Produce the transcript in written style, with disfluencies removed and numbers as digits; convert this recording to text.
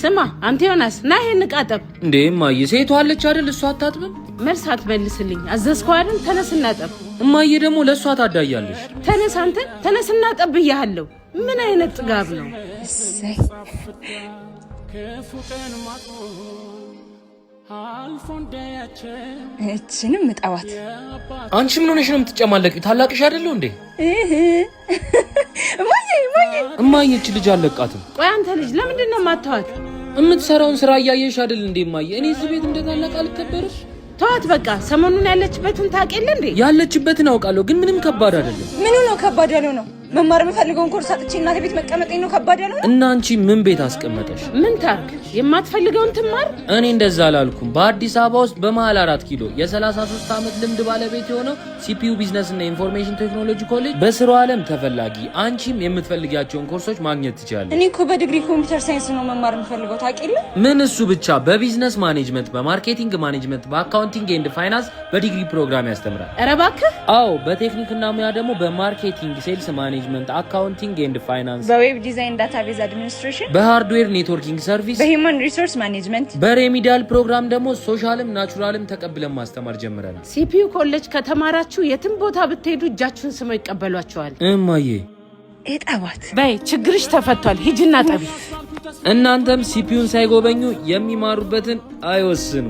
ስማ አንተ ዮናስ ና ይሄን ቃጠብ እንዴ እማዬ ሴቷ አለች አይደል እሷ አታጥብም መልስ አትመልስልኝ አዘዝከው አይደል ተነስና ጠብ እማዬ ደግሞ ለሷ ታዳያለሽ ተነስ አንተ ተነስና ጠብ ይያለው ምን አይነት ጥጋብ ነው እሰይ እቺንም መጣዋት አንቺ ምን ሆነሽ ነው የምትጨማለቂ ታላቅሽ አይደለው እንዴ እማዬ እቺ ልጅ አለቃትም ቆይ አንተ ልጅ ለምንድን ነው ማታዋት የምትሰራውን ስራ ያያየሽ አይደል እንዴ እማዬ እኔ እዚህ ቤት እንደታላቅ አልከበርሽ ተዋት በቃ ሰሞኑን ያለችበትን ታውቂለ እንዴ ያለችበትን አውቃለሁ ግን ምንም ከባድ አይደለም ምኑ ነው ከባድ ያለው ነው መማር የምፈልገውን ኮርስ አጥቼ እናቴ ቤት መቀመጤ ነው ከባድ ያለው እና አንቺ ምን ቤት አስቀመጠሽ ምን ታርክ የማትፈልገውን ትማር እኔ እንደዛ አላልኩም በአዲስ አበባ ውስጥ በመሃል 4 ኪሎ የ33 አመት ልምድ ባለቤት የሆነው ሲፒዩ ቢዝነስ እና ኢንፎርሜሽን ቴክኖሎጂ ኮሌጅ በስራው ዓለም ተፈላጊ አንቺም የምትፈልጊያቸውን ኮርሶች ማግኘት ትችላለሽ እኔ እኮ በዲግሪ ኮምፒውተር ሳይንስ ነው መማር የምፈልገው ታውቂለ ምን እሱ ብቻ በቢዝነስ ማኔጅመንት በማርኬቲንግ ማኔጅመንት በአካውንቲንግ ኤንድ ፋይናንስ በዲግሪ ፕሮግራም ያስተምራል ኧረ እባክህ አዎ በቴክኒክና ሙያ ደግሞ በማርኬቲንግ ሴልስ ማኔጅመንት አካውንቲንግ ኤንድ ፋይናንስ በዌብ ዲዛይን ዳታቤዝ አድሚኒስትሬሽን በሃርድዌር ኔትወርኪንግ ሰርቪስ በሂውማን ሪሶርስ ማኔጅመንት በሬሚዲያል ፕሮግራም ደግሞ ሶሻልም ናቹራልም ተቀብለን ማስተማር ጀምረናል ሲፒዩ ኮሌጅ ከተማራችሁ የትም ቦታ ብትሄዱ እጃችሁን ስመው ይቀበሏችኋል እማዬ እጣባት በይ ችግርሽ ተፈቷል ሂጂና ጠቢ እናንተም ሲፒዩን ሳይጎበኙ የሚማሩበትን አይወስኑ